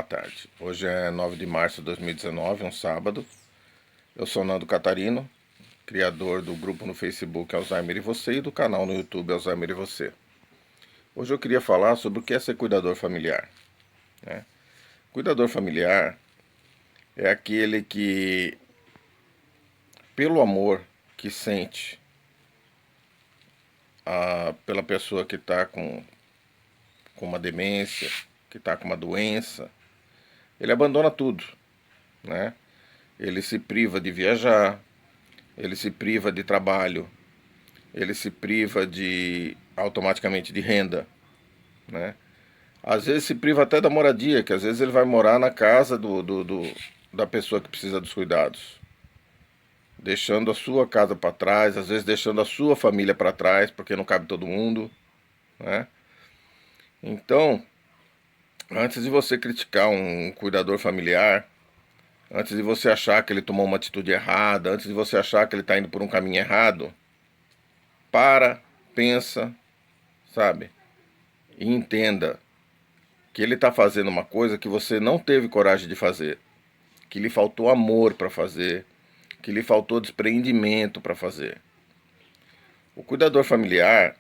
tarde. Hoje é 9 de março de 2019, um sábado. Eu sou Nando Catarino, criador do grupo no Facebook Alzheimer e Você e do canal no YouTube Alzheimer e Você. Hoje eu queria falar sobre o que é ser cuidador familiar, né? Cuidador familiar é aquele que, pelo amor que sente pela pessoa que está com uma demência, que está com uma doença, ele abandona tudo, né? Ele se priva de viajar, ele se priva de trabalho, ele se priva automaticamente de renda, né? Às vezes se priva até da moradia, que às vezes ele vai morar na casa da pessoa que precisa dos cuidados, deixando a sua casa para trás, às vezes deixando a sua família para trás, porque não cabe todo mundo, né? Então, antes de você criticar um cuidador familiar, antes de você achar que ele tomou uma atitude errada, antes de você achar que ele está indo por um caminho errado, pensa, sabe? E entenda que ele está fazendo uma coisa que você não teve coragem de fazer, que lhe faltou amor para fazer, que lhe faltou despreendimento para fazer. O cuidador familiar,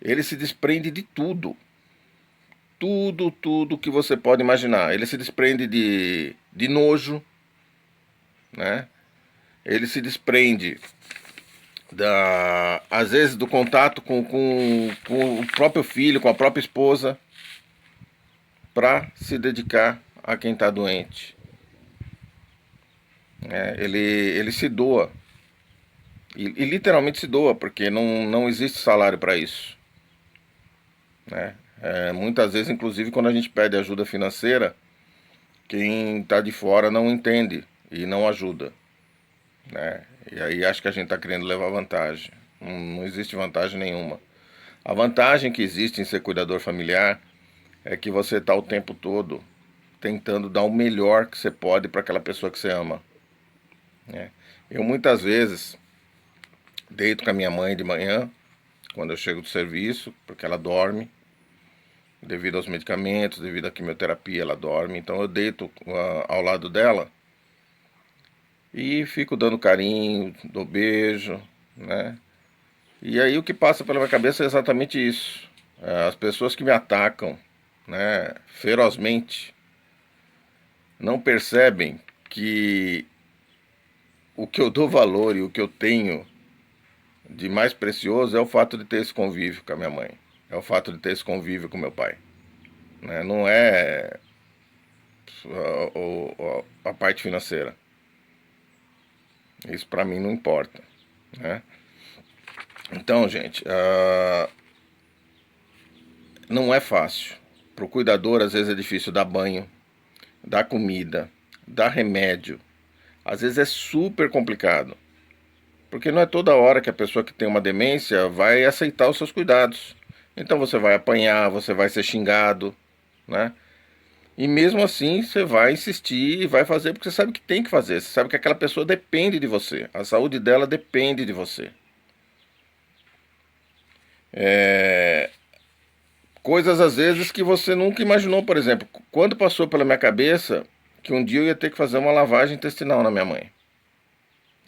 ele se desprende de tudo. Tudo que você pode imaginar. Ele se desprende de nojo, né? Ele se desprende às vezes do contato com o próprio filho, com a própria esposa, para se dedicar a quem está doente. Ele se doa. E literalmente se doa, porque não existe salário para isso, né? Muitas vezes, inclusive, quando a gente pede ajuda financeira, quem está de fora não entende e não ajuda, né? E aí acho que a gente está querendo levar vantagem. Não existe vantagem nenhuma. A vantagem que existe em ser cuidador familiar é que você está o tempo todo tentando dar o melhor que você pode para aquela pessoa que você ama, né? Eu muitas vezes deito com a minha mãe de manhã, quando eu chego do serviço, porque ela dorme, devido aos medicamentos, devido à quimioterapia, ela dorme. Então eu deito ao lado dela e fico dando carinho, dou beijo, né? E aí o que passa pela minha cabeça é exatamente isso. As pessoas que me atacam, né, ferozmente, não percebem que o que eu dou valor e o que eu tenho de mais precioso é o fato de ter esse convívio com a minha mãe. É o fato de ter esse convívio com meu pai, né? Não é a parte financeira. Isso pra mim não importa, né? Então, gente, não é fácil. Pro cuidador, às vezes é difícil dar banho, dar comida, dar remédio. Às vezes é super complicado. Porque não é toda hora que a pessoa que tem uma demência vai aceitar os seus cuidados. Então você vai apanhar, você vai ser xingado, né? E mesmo assim você vai insistir e vai fazer porque você sabe que tem que fazer. Você sabe que aquela pessoa depende de você. A saúde dela depende de você. Coisas às vezes que você nunca imaginou, por exemplo. Quando passou pela minha cabeça que um dia eu ia ter que fazer uma lavagem intestinal na minha mãe,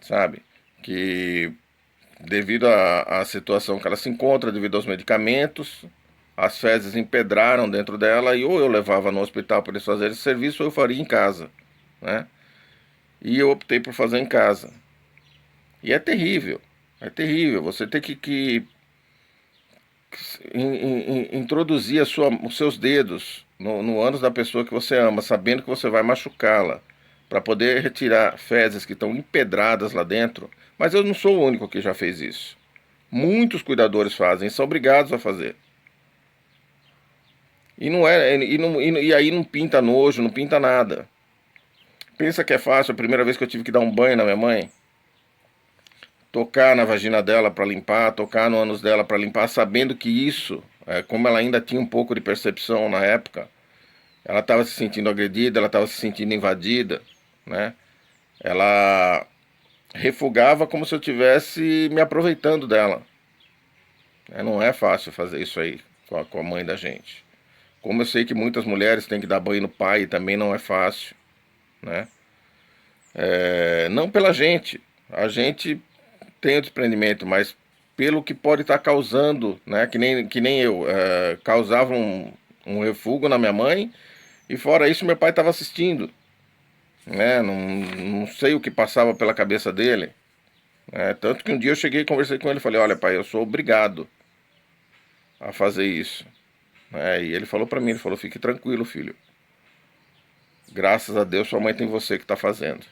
sabe? Que devido à situação que ela se encontra, devido aos medicamentos, as fezes empedraram dentro dela e ou eu levava no hospital para eles fazerem esse serviço ou eu faria em casa, né? E eu optei por fazer em casa. E é terrível, é terrível. Você tem que introduzir os seus dedos no ânus da pessoa que você ama, sabendo que você vai machucá-la, para poder retirar fezes que estão empedradas lá dentro. Mas eu não sou o único que já fez isso. Muitos cuidadores fazem, são obrigados a fazer. E aí não pinta nojo, não pinta nada. Pensa que é fácil, a primeira vez que eu tive que dar um banho na minha mãe, tocar na vagina dela para limpar, tocar no ânus dela para limpar, sabendo que isso, como ela ainda tinha um pouco de percepção na época, ela estava se sentindo agredida, ela estava se sentindo invadida, né? Ela refugava como se eu estivesse me aproveitando dela. Não é fácil fazer isso aí com a mãe da gente. Como eu sei que muitas mulheres têm que dar banho no pai, também não é fácil, né? Não pela gente, a gente tem o desprendimento, mas pelo que pode estar causando, né? Que nem eu, causava um refúgio na minha mãe, e fora isso meu pai estava assistindo, né? Não sei o que passava pela cabeça dele, né? Tanto que um dia eu cheguei e conversei com ele e falei, olha pai, eu sou obrigado a fazer isso, né? E ele falou para mim, ele falou, fique tranquilo filho, graças a Deus sua mãe tem você que está fazendo,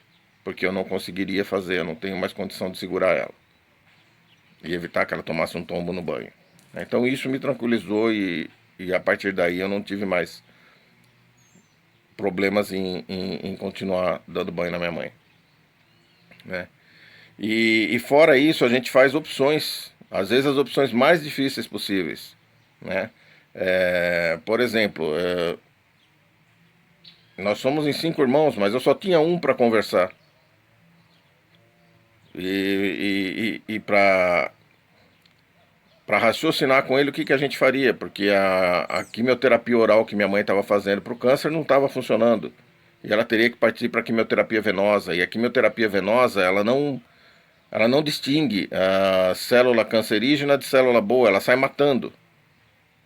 porque eu não conseguiria fazer, eu não tenho mais condição de segurar ela e evitar que ela tomasse um tombo no banho. Então isso me tranquilizou e a partir daí eu não tive mais problemas em continuar dando banho na minha mãe, né? E fora isso, a gente faz opções, às vezes as opções mais difíceis possíveis, né? Por exemplo, nós somos em 5 irmãos, mas eu só tinha um para conversar. E para raciocinar com ele o que, que a gente faria, porque a quimioterapia oral que minha mãe estava fazendo para o câncer não estava funcionando. E ela teria que partir para a quimioterapia venosa. E a quimioterapia venosa, ela não distingue a célula cancerígena de célula boa, ela sai matando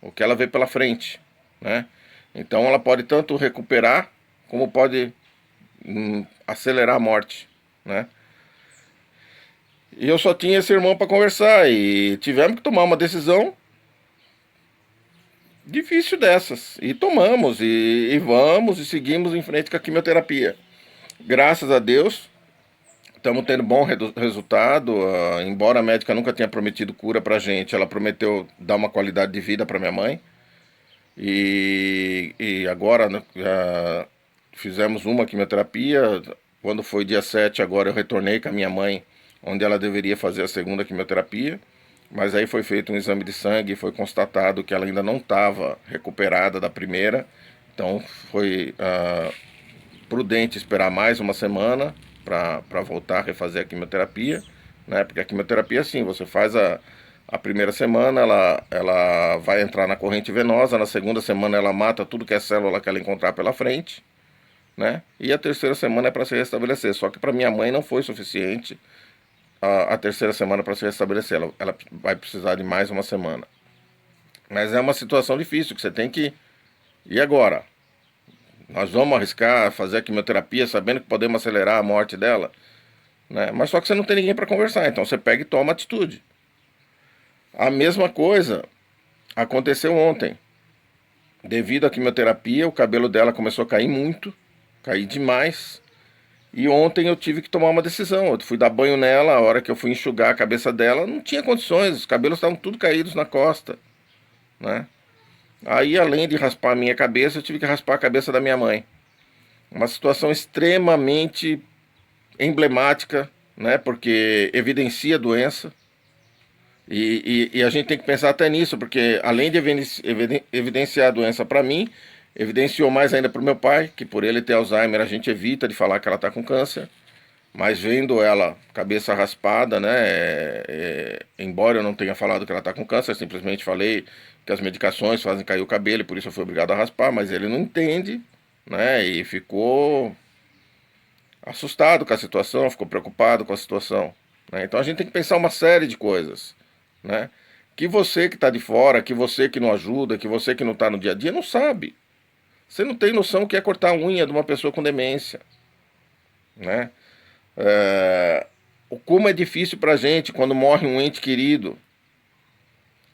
o que ela vê pela frente, né? Então ela pode tanto recuperar, como pode acelerar a morte, né? E eu só tinha esse irmão para conversar e tivemos que tomar uma decisão difícil dessas. E tomamos, e vamos, e seguimos em frente com a quimioterapia. Graças a Deus, estamos tendo bom resultado. Embora a médica nunca tenha prometido cura pra gente, ela prometeu dar uma qualidade de vida para minha mãe. E agora, né, fizemos uma quimioterapia. Quando foi dia 7 agora eu retornei com a minha mãe, onde ela deveria fazer a segunda quimioterapia. Mas aí foi feito um exame de sangue e foi constatado que ela ainda não estava recuperada da primeira. Então foi prudente esperar mais uma semana para voltar a refazer a quimioterapia, né? Porque a quimioterapia, assim, você faz a primeira semana, ela vai entrar na corrente venosa, na segunda semana ela mata tudo que é célula que ela encontrar pela frente, né? E a terceira semana é para se restabelecer. Só que para minha mãe não foi suficiente a terceira semana para se restabelecer. Ela vai precisar de mais uma semana. Mas é uma situação difícil que você tem que. E agora? Nós vamos arriscar fazer a quimioterapia sabendo que podemos acelerar a morte dela, né? Mas só que você não tem ninguém para conversar, então você pega e toma atitude. A mesma coisa aconteceu ontem. Devido à quimioterapia, o cabelo dela começou a cair muito, cair demais. E ontem eu tive que tomar uma decisão. Eu fui dar banho nela, a hora que eu fui enxugar a cabeça dela, não tinha condições, os cabelos estavam tudo caídos na costa, né? Aí, além de raspar a minha cabeça, eu tive que raspar a cabeça da minha mãe. Uma situação extremamente emblemática, né? Porque evidencia a doença. E a gente tem que pensar até nisso, porque além de evidenciar a doença para mim, evidenciou mais ainda para o meu pai, que por ele ter Alzheimer a gente evita de falar que ela está com câncer. Mas vendo ela cabeça raspada, né? Embora eu não tenha falado que ela está com câncer, simplesmente falei que as medicações fazem cair o cabelo e por isso eu fui obrigado a raspar, mas ele não entende, né? E ficou assustado com a situação, ficou preocupado com a situação, né? Então a gente tem que pensar uma série de coisas, né? Que você que está de fora, que você que não ajuda, que você que não está no dia a dia, não sabe. Você não tem noção o que é cortar a unha de uma pessoa com demência, né? Como é difícil pra gente quando morre um ente querido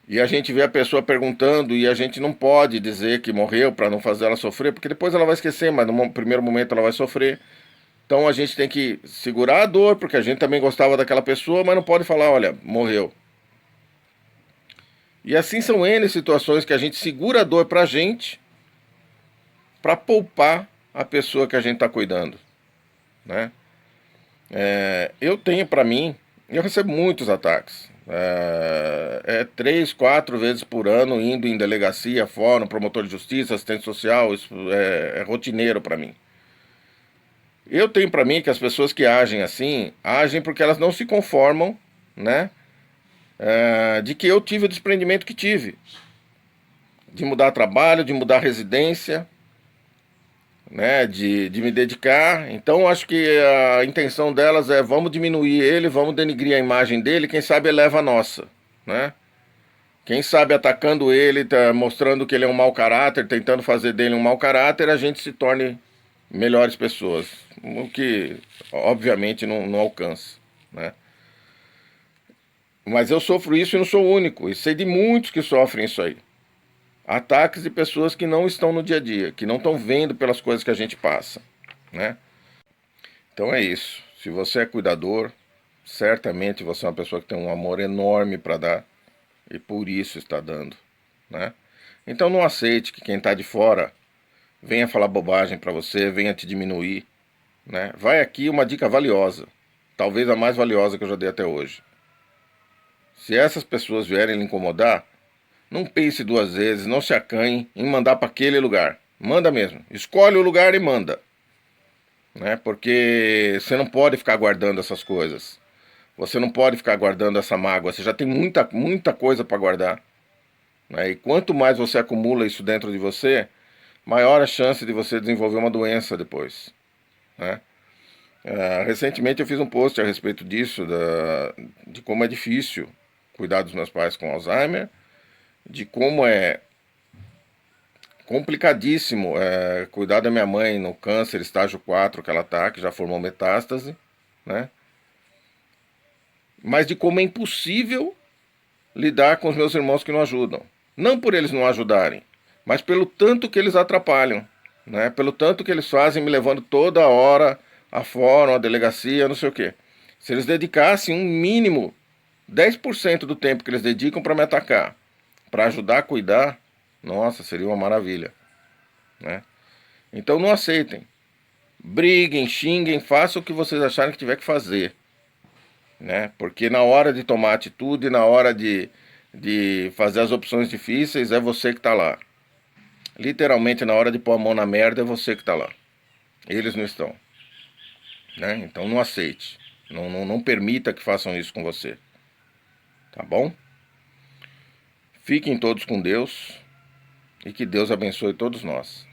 e a gente vê a pessoa perguntando e a gente não pode dizer que morreu para não fazer ela sofrer, porque depois ela vai esquecer, mas no primeiro momento ela vai sofrer. Então a gente tem que segurar a dor, porque a gente também gostava daquela pessoa, mas não pode falar, olha, morreu. E assim são N situações que a gente segura a dor pra gente, para poupar a pessoa que a gente está cuidando, né? Eu tenho para mim, eu recebo muitos ataques. 3, 4 vezes por ano indo em delegacia, fórum, promotor de justiça, assistente social, isso é rotineiro para mim. Eu tenho para mim que as pessoas que agem assim, agem porque elas não se conformam, né? De que eu tive o desprendimento que tive. de mudar trabalho, de mudar residência, né, de me dedicar. Então acho que a intenção delas é vamos diminuir ele, vamos denigrir a imagem dele, quem sabe eleva a nossa, né? Quem sabe atacando ele, tá mostrando que ele é um mau caráter, tentando fazer dele um mau caráter, a gente se torne melhores pessoas, o que obviamente não alcança, né? Mas eu sofro isso e não sou o único, e sei de muitos que sofrem isso aí. Ataques de pessoas que não estão no dia a dia, que não estão vendo pelas coisas que a gente passa, né? Então é isso. Se você é cuidador, certamente você é uma pessoa que tem um amor enorme para dar e por isso está dando, né? Então não aceite que quem está de fora venha falar bobagem para você, venha te diminuir, né? Vai aqui uma dica valiosa, talvez a mais valiosa que eu já dei até hoje. Se essas pessoas vierem lhe incomodar, não pense duas vezes, não se acanhe em mandar para aquele lugar. Manda mesmo. Escolhe o lugar e manda, né? Porque você não pode ficar guardando essas coisas. Você não pode ficar guardando essa mágoa. Você já tem muita coisa para guardar, né? E quanto mais você acumula isso dentro de você, maior a chance de você desenvolver uma doença depois, né? Recentemente eu fiz um post a respeito disso, de como é difícil cuidar dos meus pais com Alzheimer, de como é complicadíssimo cuidar da minha mãe no câncer estágio 4 que ela tá, que já formou metástase, né? Mas de como é impossível lidar com os meus irmãos que não ajudam. Não por eles não ajudarem, mas pelo tanto que eles atrapalham, né? Pelo tanto que eles fazem me levando toda hora a fórum, a delegacia, não sei o quê. Se eles dedicassem um mínimo 10% do tempo que eles dedicam para me atacar, para ajudar a cuidar, nossa, seria uma maravilha, né? Então não aceitem. Briguem, xinguem, façam o que vocês acharem que tiver que fazer, né? Porque na hora de tomar atitude, na hora de fazer as opções difíceis, é você que está lá. Literalmente, na hora de pôr a mão na merda, é você que está lá. Eles não estão, né? Então não aceite. Não permita que façam isso com você. Tá bom? Fiquem todos com Deus e que Deus abençoe todos nós.